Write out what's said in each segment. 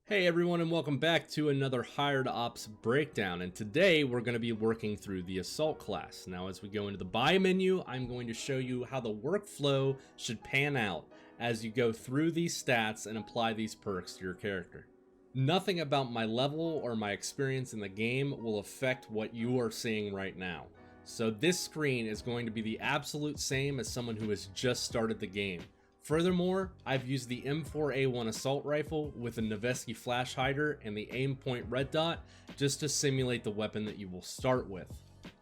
Hey everyone, and welcome back to another Hired Ops breakdown, and today we're going to be working through the Assault class. Now as we go into the buy menu, I'm going to show you how the workflow should pan out as you go through these stats and apply these perks to your character. Nothing about my level or my experience in the game will affect what you are seeing right now. So this screen is going to be the absolute same as someone who has just started the game. Furthermore, I've used the M4A1 assault rifle with a Noveske flash hider and the aim point red dot just to simulate the weapon that you will start with.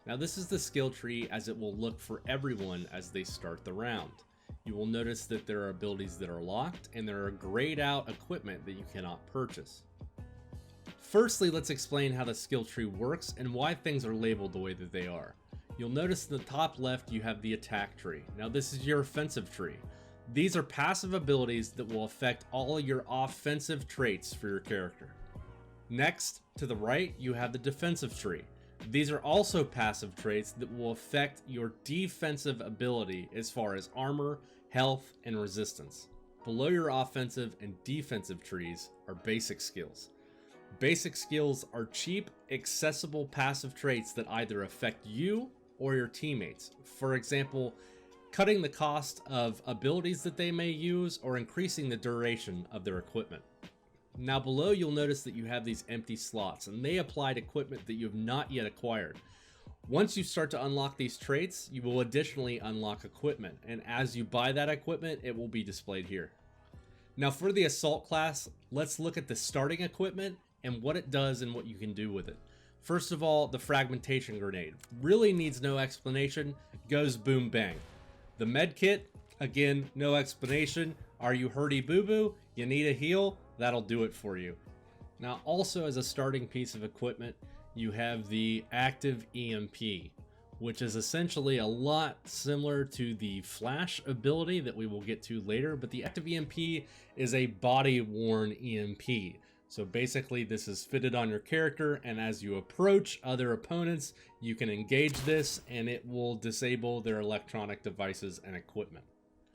Now this is the skill tree as it will look for everyone as they start the round. You will notice that there are abilities that are locked and there are grayed out equipment that you cannot purchase. Firstly, let's explain how the skill tree works and why things are labeled the way that they are. You'll notice in the top left you have the attack tree. Now this is your offensive tree. These are passive abilities that will affect all your offensive traits for your character. Next, to the right, you have the defensive tree. These are also passive traits that will affect your defensive ability as far as armor, health, and resistance. Below your offensive and defensive trees are basic skills. Basic skills are cheap, accessible passive traits that either affect you or your teammates. For example, cutting the cost of abilities that they may use or increasing the duration of their equipment. Now below you'll notice that you have these empty slots and they apply to equipment that you have not yet acquired. Once you start to unlock these traits, you will additionally unlock equipment, and as you buy that equipment, it will be displayed here. Now for the assault class, let's look at the starting equipment and what it does and what you can do with it. First of all, the fragmentation grenade really needs no explanation, goes boom bang. The med kit, again, no explanation. Are you hurty boo boo? You need a heal? That'll do it for you. Now also as a starting piece of equipment, you have the active EMP, which is essentially a lot similar to the flash ability that we will get to later, but the active EMP is a body worn EMP. So basically this is fitted on your character, and as you approach other opponents, you can engage this and it will disable their electronic devices and equipment.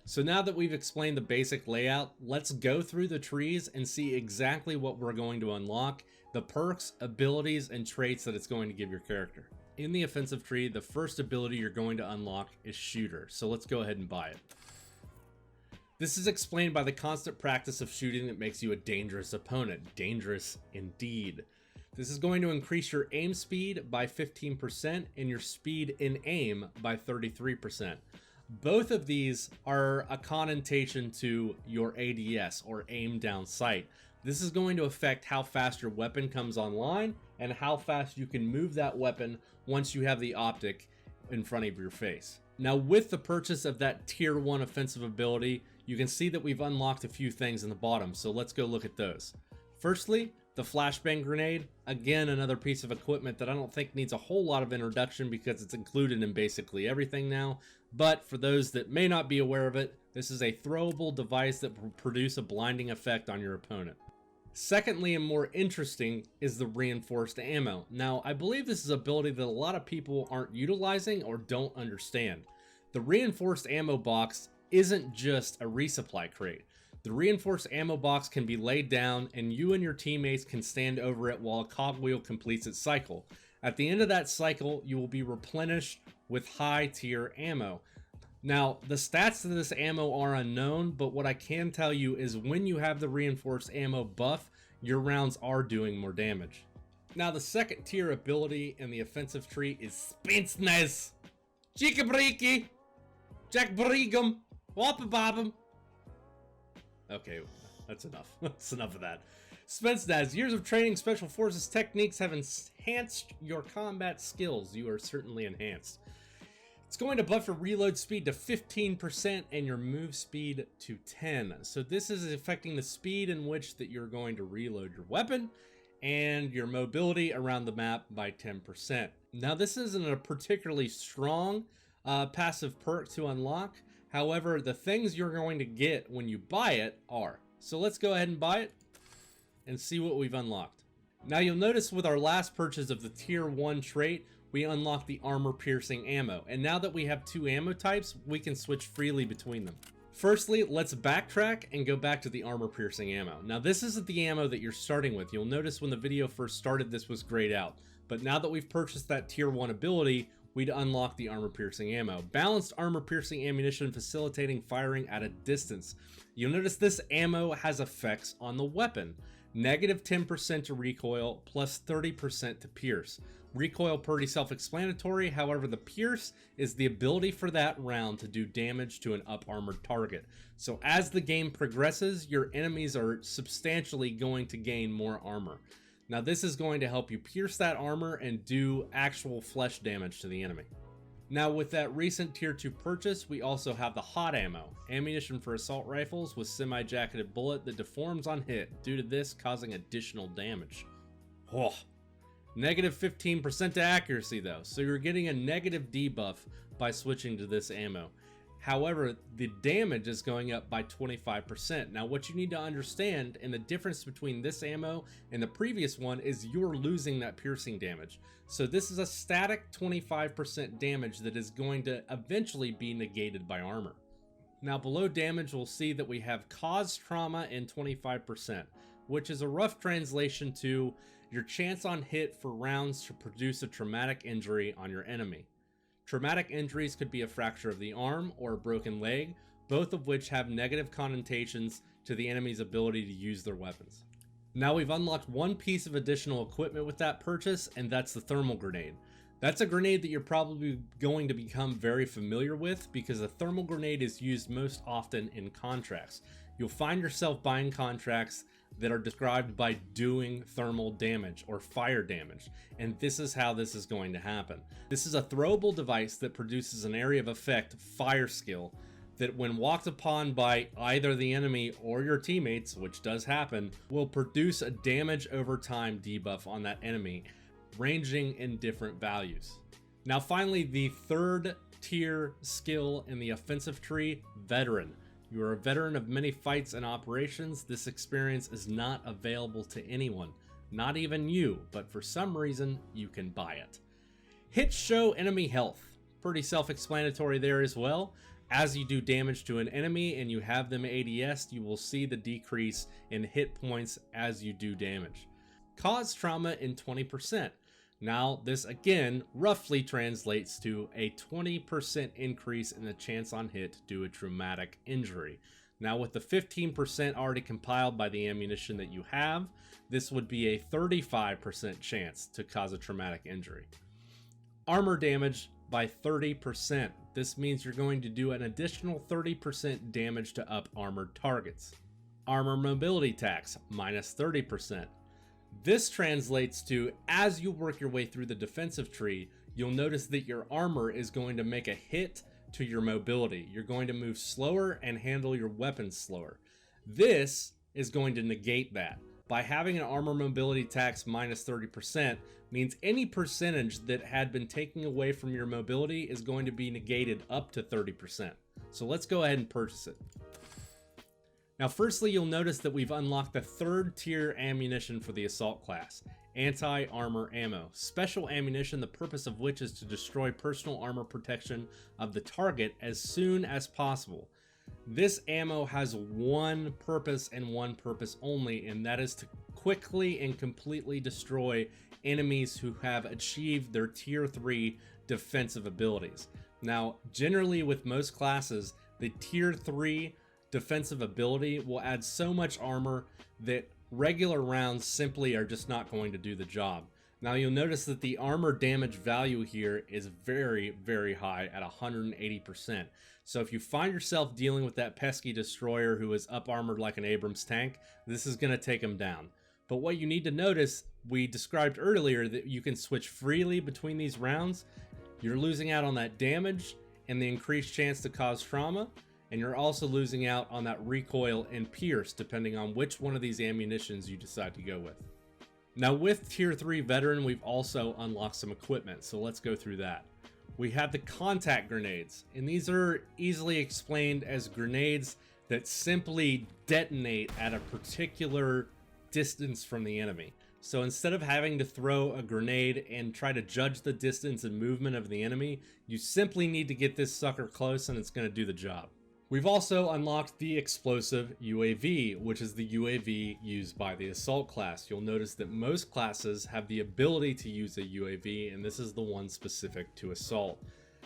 So now that we've explained the basic layout, let's go through the trees and see exactly what we're going to unlock, the perks, abilities, and traits that it's going to give your character. In the offensive tree, the first ability you're going to unlock is Shooter, so let's go ahead and buy it. This is explained by the constant practice of shooting that makes you a dangerous opponent. Dangerous indeed. This is going to increase your aim speed by 15% and your speed in aim by 33%. Both of these are a connotation to your ADS, or aim down sight. This is going to affect how fast your weapon comes online and how fast you can move that weapon once you have the optic in front of your face. Now with the purchase of that tier 1 offensive ability, you can see that we've unlocked a few things in the bottom, so let's go look at those. Firstly, the flashbang grenade. Again, another piece of equipment that I don't think needs a whole lot of introduction because it's included in basically everything now, but for those that may not be aware of it, this is a throwable device that will produce a blinding effect on your opponent. Secondly, and more interesting, is the reinforced ammo. Now, I believe this is an ability that a lot of people aren't utilizing or don't understand. The reinforced ammo box isn't just a resupply crate. The reinforced ammo box can be laid down and you and your teammates can stand over it while a cogwheel completes its cycle. At the end of that cycle, you will be replenished with high tier ammo. Now, the stats to this ammo are unknown, but what I can tell you is when you have the reinforced ammo buff, your rounds are doing more damage. Now, the second tier ability in the offensive tree is Spinznaz. Chikabriki. Jack Brigham. Wapababam. Okay, that's enough. That's enough of that. Spinznaz, years of training, special forces techniques have enhanced your combat skills. You are certainly enhanced. It's going to buff your reload speed to 15% and your move speed to 10. So this is affecting the speed in which that you're going to reload your weapon and your mobility around the map by 10%. Now this isn't a particularly strong passive perk to unlock. However, the things you're going to get when you buy it are. So let's go ahead and buy it and see what we've unlocked. Now you'll notice with our last purchase of the tier 1 trait, we unlock the armor piercing ammo. And now that we have 2 ammo types, we can switch freely between them. Firstly, let's backtrack and go back to the armor piercing ammo. Now this isn't the ammo that you're starting with. You'll notice when the video first started this was grayed out, but now that we've purchased that tier 1 ability, we'd unlock the armor piercing ammo. Balanced armor piercing ammunition facilitating firing at a distance. You'll notice this ammo has effects on the weapon. Negative 10% to recoil, plus 30% to pierce. Recoil pretty self-explanatory, however the pierce is the ability for that round to do damage to an up-armored target. So as the game progresses, your enemies are substantially going to gain more armor. Now this is going to help you pierce that armor and do actual flesh damage to the enemy. Now with that recent tier 2 purchase, we also have the hot ammo, ammunition for assault rifles with semi-jacketed bullet that deforms on hit, due to this causing additional damage. Oh. Negative 15% to accuracy though, so you're getting a negative debuff by switching to this ammo. However, the damage is going up by 25%. Now what you need to understand, and the difference between this ammo and the previous one, is you're losing that piercing damage. So this is a static 25% damage that is going to eventually be negated by armor. Now below damage, we'll see that we have cause trauma and 25%, which is a rough translation to your chance on hit for rounds to produce a traumatic injury on your enemy. Traumatic injuries could be a fracture of the arm or a broken leg, both of which have negative connotations to the enemy's ability to use their weapons. Now we've unlocked one piece of additional equipment with that purchase, and that's the thermal grenade. That's a grenade that you're probably going to become very familiar with because a thermal grenade is used most often in contracts. You'll find yourself buying contracts that are described by doing thermal damage or fire damage, and this is how this is going to happen. This is a throwable device that produces an area of effect fire skill that when walked upon by either the enemy or your teammates, which does happen, will produce a damage over time debuff on that enemy, ranging in different values. Now finally, the third tier skill in the offensive tree, Veteran. You are a veteran of many fights and operations. This experience is not available to anyone, not even you, but for some reason you can buy it. Hits show enemy health. Pretty self-explanatory there as well. As you do damage to an enemy and you have them ADS'd, you will see the decrease in hit points as you do damage. Cause trauma in 20%. Now, this again roughly translates to a 20% increase in the chance on hit due to traumatic injury. Now, with the 15% already compiled by the ammunition that you have, this would be a 35% chance to cause a traumatic injury. Armor damage by 30%. This means you're going to do an additional 30% damage to up armored targets. Armor mobility tax, minus 30%. This translates to, as you work your way through the defensive tree, you'll notice that your armor is going to make a hit to your mobility. You're going to move slower and handle your weapons slower. This is going to negate that. By having an armor mobility tax minus 30% means any percentage that had been taken away from your mobility is going to be negated up to 30%. So let's go ahead and purchase it. Now firstly, you'll notice that we've unlocked the third tier ammunition for the assault class, anti-armor ammo. Special ammunition, the purpose of which is to destroy personal armor protection of the target as soon as possible. This ammo has one purpose and one purpose only, and that is to quickly and completely destroy enemies who have achieved their tier 3 defensive abilities. Now, generally with most classes, the tier 3 defensive ability will add so much armor that regular rounds simply are just not going to do the job. Now you'll notice that the armor damage value here is very, very high at 180%. So if you find yourself dealing with that pesky destroyer who is up armored like an Abrams tank, this is going to take him down. But what you need to notice, we described earlier that you can switch freely between these rounds. You're losing out on that damage and the increased chance to cause trauma, and you're also losing out on that recoil and pierce depending on which one of these ammunitions you decide to go with. Now with tier 3 veteran, we've also unlocked some equipment, so let's go through that. We have the contact grenades, and these are easily explained as grenades that simply detonate at a particular distance from the enemy. So instead of having to throw a grenade and try to judge the distance and movement of the enemy, you simply need to get this sucker close and it's going to do the job. We've also unlocked the explosive UAV, which is the UAV used by the assault class. You'll notice that most classes have the ability to use a UAV, and this is the one specific to assault.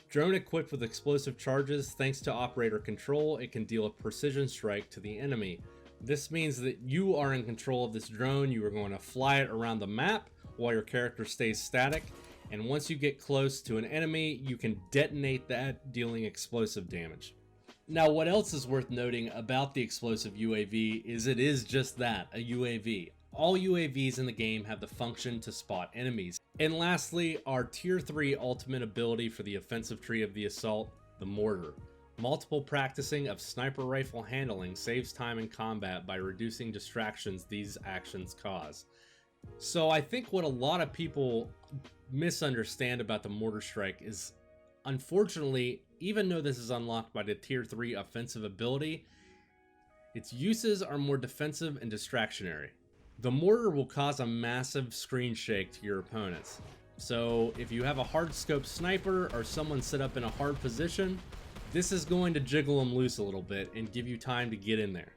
Drone equipped with explosive charges, thanks to operator control, it can deal a precision strike to the enemy. This means that you are in control of this drone. You are going to fly it around the map while your character stays static, and once you get close to an enemy, you can detonate that, dealing explosive damage. Now, what else is worth noting about the explosive UAV is it is just that, a UAV. All UAVs in the game have the function to spot enemies. And lastly, our tier 3 ultimate ability for the offensive tree of the assault, the mortar. Multiple practicing of sniper rifle handling saves time in combat by reducing distractions these actions cause. So I think what a lot of people misunderstand about the mortar strike is, unfortunately, even though this is unlocked by the tier 3 offensive ability, its uses are more defensive and distractionary. The mortar will cause a massive screen shake to your opponents. So if you have a hard scope sniper or someone set up in a hard position, this is going to jiggle them loose a little bit and give you time to get in there.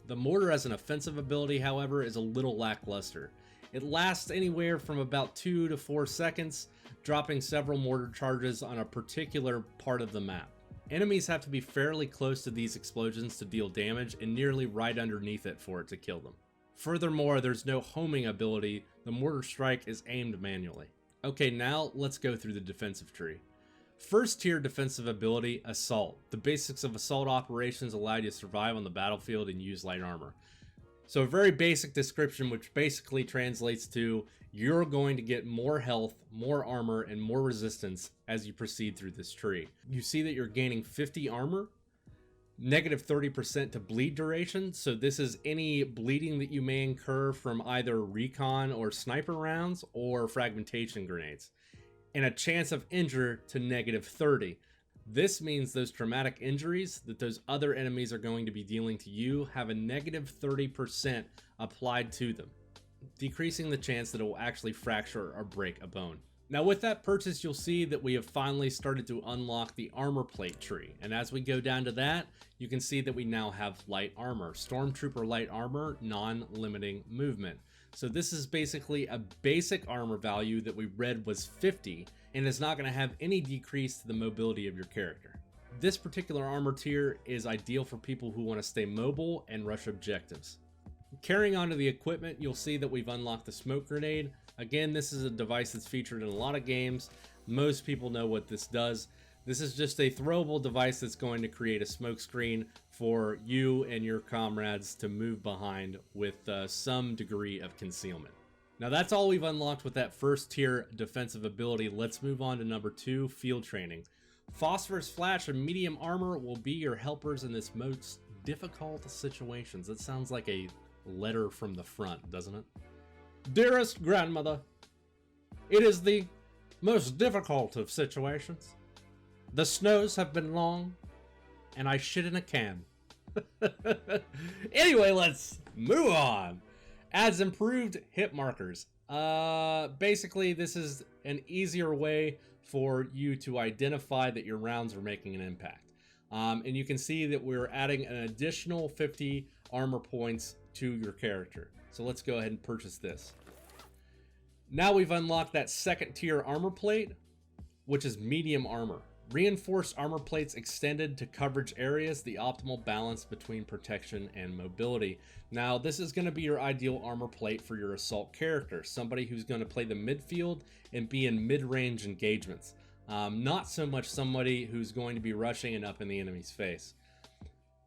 The mortar as an offensive ability, however, is a little lackluster. It lasts anywhere from about 2 to 4 seconds, dropping several mortar charges on a particular part of the map. Enemies have to be fairly close to these explosions to deal damage and nearly right underneath it for it to kill them. Furthermore, there's no homing ability. The mortar strike is aimed manually. Okay, now let's go through the defensive tree. First tier defensive ability, Assault. The basics of assault operations allow you to survive on the battlefield and use light armor. So a very basic description, which basically translates to you're going to get more health, more armor, and more resistance as you proceed through this tree. You see that you're gaining 50 armor, negative 30% to bleed duration. So this is any bleeding that you may incur from either recon or sniper rounds or fragmentation grenades. And a chance of injure to negative 30. This means those traumatic injuries that those other enemies are going to be dealing to you have a negative 30% applied to them, decreasing the chance that it will actually fracture or break a bone. Now with that purchase, you'll see that we have finally started to unlock the armor plate tree. And as we go down to that, you can see that we now have light armor, Stormtrooper light armor, non-limiting movement. So this is basically a basic armor value that we read was 50 and is not going to have any decrease to the mobility of your character. This particular armor tier is ideal for people who want to stay mobile and rush objectives. Carrying on to the equipment, you'll see that we've unlocked the smoke grenade. Again, this is a device that's featured in a lot of games. Most people know what this does. This is just a throwable device that's going to create a smoke screen for you and your comrades to move behind with some degree of concealment. Now that's all we've unlocked with that first tier defensive ability. Let's move on to number 2, field training. Phosphorus Flash and medium armor will be your helpers in this most difficult situations. That sounds like a letter from the front, doesn't it? Dearest grandmother, it is the most difficult of situations. The snows have been long, and I shit in a can. Anyway, let's move on. Adds improved hit markers. Basically, this is an easier way for you to identify that your rounds are making an impact. And you can see that we're adding an additional 50 armor points to your character. So let's go ahead and purchase this. Now we've unlocked that second tier armor plate, which is medium armor. Reinforced armor plates extended to coverage areas, the optimal balance between protection and mobility. Now, this is going to be your ideal armor plate for your assault character, somebody who's going to play the midfield and be in mid-range engagements. Not so much somebody who's going to be rushing and up in the enemy's face.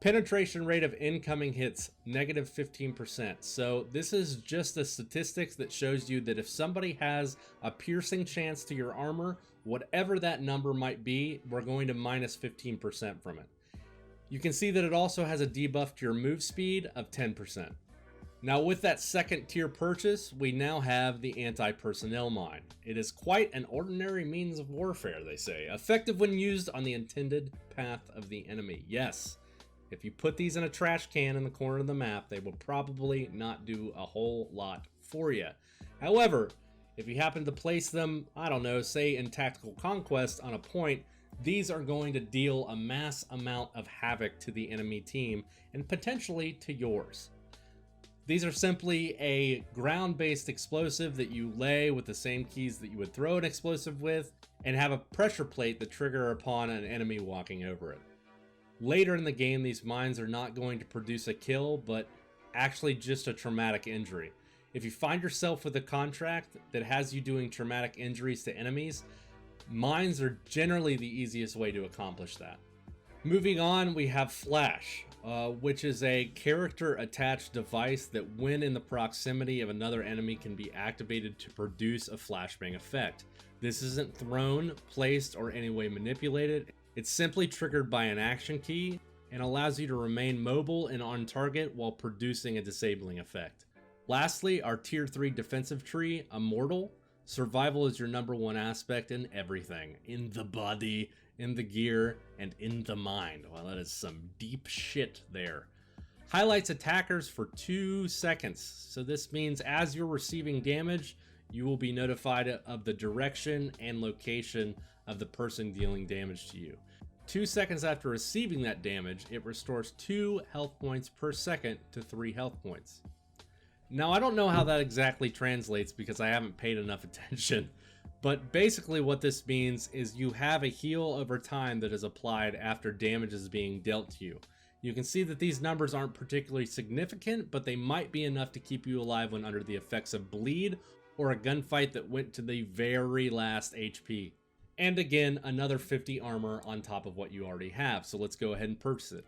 Penetration rate of incoming hits, negative 15%. So this is just a statistics that shows you that if somebody has a piercing chance to your armor, whatever that number might be, we're going to minus 15% from it. You can see that it also has a debuff to your move speed of 10%. Now with that second tier purchase, we now have the anti-personnel mine. It is quite an ordinary means of warfare, they say. Effective when used on the intended path of the enemy. Yes. If you put these in a trash can in the corner of the map, they will probably not do a whole lot for you. However, if you happen to place them, I don't know, say in Tactical Conquest on a point These are going to deal a mass amount of havoc to the enemy team and potentially to yours. These are simply a ground-based explosive that you lay with the same keys that you would throw an explosive with, and have a pressure plate that trigger upon an enemy walking over it. Later in the game, these mines are not going to produce a kill, but actually just a traumatic injury. If you find yourself with a contract that has you doing traumatic injuries to enemies, mines are generally the easiest way to accomplish that. Moving on, we have Flash, which is a character attached device that when in the proximity of another enemy can be activated to produce a flashbang effect. This isn't thrown, placed, or any way manipulated. It's simply triggered by an action key and allows you to remain mobile and on target while producing a disabling effect. Lastly, our tier 3 defensive tree, Immortal. Survival is your #1 aspect in everything. In the body, in the gear, and in the mind. Well, that is some deep shit there. Highlights attackers for 2 seconds. So this means as you're receiving damage, you will be notified of the direction and location of the person dealing damage to you. 2 seconds after receiving that damage, it restores 2 health points per second to 3 health points. Now, I don't know how that exactly translates because I haven't paid enough attention, but basically what this means is you have a heal over time that is applied after damage is being dealt to you. You can see that these numbers aren't particularly significant, but they might be enough to keep you alive when under the effects of bleed or a gunfight that went to the very last HP. And again, another 50 armor on top of what you already have, so let's go ahead and purchase it.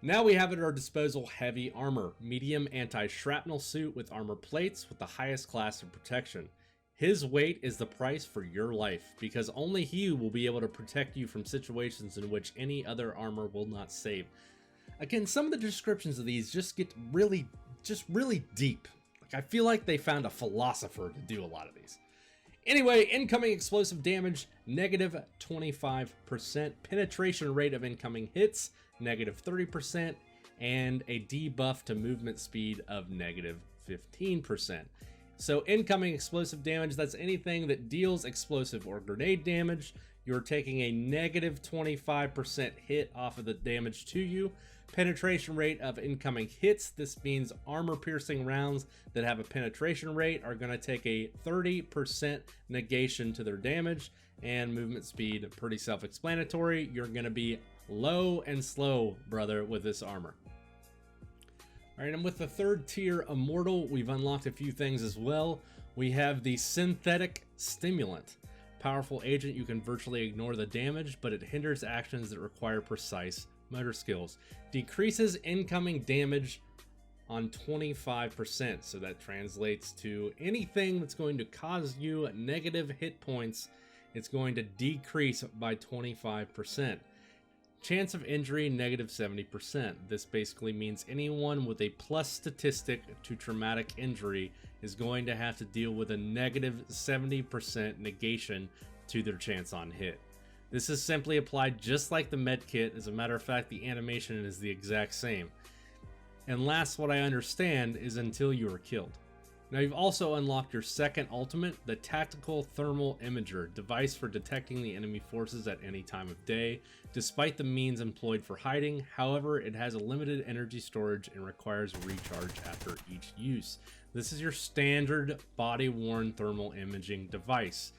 Now we have at our disposal heavy armor, medium anti-shrapnel suit with armor plates with the highest class of protection. His weight is the price for your life, because only he will be able to protect you from situations in which any other armor will not save. Again, some of the descriptions of these just get really deep. Like, I feel like they found a philosopher to do a lot of these. Anyway, incoming explosive damage, negative 25%, penetration rate of incoming hits, negative 30%, and a debuff to movement speed of negative 15%. So incoming explosive damage, that's anything that deals explosive or grenade damage. You're taking a negative 25% hit off of the damage to you. Penetration rate of incoming hits, this means armor piercing rounds that have a penetration rate are going to take a 30% negation to their damage. And movement speed, pretty self-explanatory. You're going to be low and slow, brother, with this armor. All right, and with the third tier Immortal, we've unlocked a few things as well. We have the Synthetic Stimulant. Powerful agent, you can virtually ignore the damage, but it hinders actions that require precise motor skills. Decreases incoming damage on 25%, so that translates to anything that's going to cause you negative hit points, it's going to decrease by 25%. Chance of injury, negative 70%. This basically means anyone with a plus statistic to traumatic injury is going to have to deal with a negative 70% negation to their chance on hit. This is simply applied just like the med kit. As a matter of fact, the animation is the exact same. And last, what I understand is until you are killed. Now you've also unlocked your second ultimate, the Tactical Thermal Imager, device for detecting the enemy forces at any time of day, despite the means employed for hiding. However, it has a limited energy storage and requires recharge after each use. This is your standard body-worn thermal imaging device.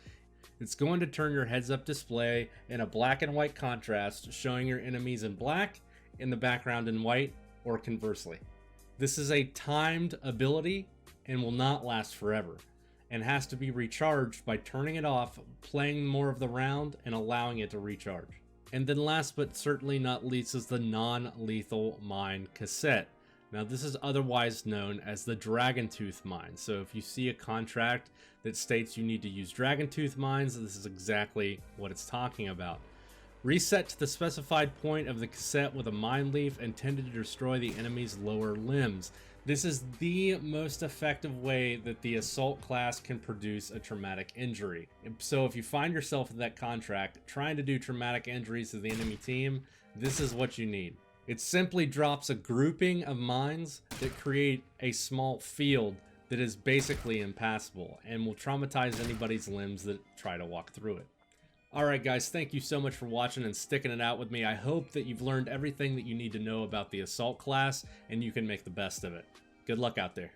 It's going to turn your heads-up display in a black and white contrast, showing your enemies in black, in the background in white, or conversely. This is a timed ability and will not last forever, and has to be recharged by turning it off, playing more of the round, and allowing it to recharge. And then last but certainly not least is the non-lethal mine cassette. Now this is otherwise known as the Dragon Tooth mine. So if you see a contract that states you need to use Dragon Tooth mines, this is exactly what it's talking about. Reset to the specified point of the cassette with a mine leaf intended to destroy the enemy's lower limbs. This is the most effective way that the assault class can produce a traumatic injury. So if you find yourself in that contract trying to do traumatic injuries to the enemy team, this is what you need. It simply drops a grouping of mines that create a small field that is basically impassable and will traumatize anybody's limbs that try to walk through it. Alright guys, thank you so much for watching and sticking it out with me. I hope that you've learned everything that you need to know about the Assault class, and you can make the best of it. Good luck out there.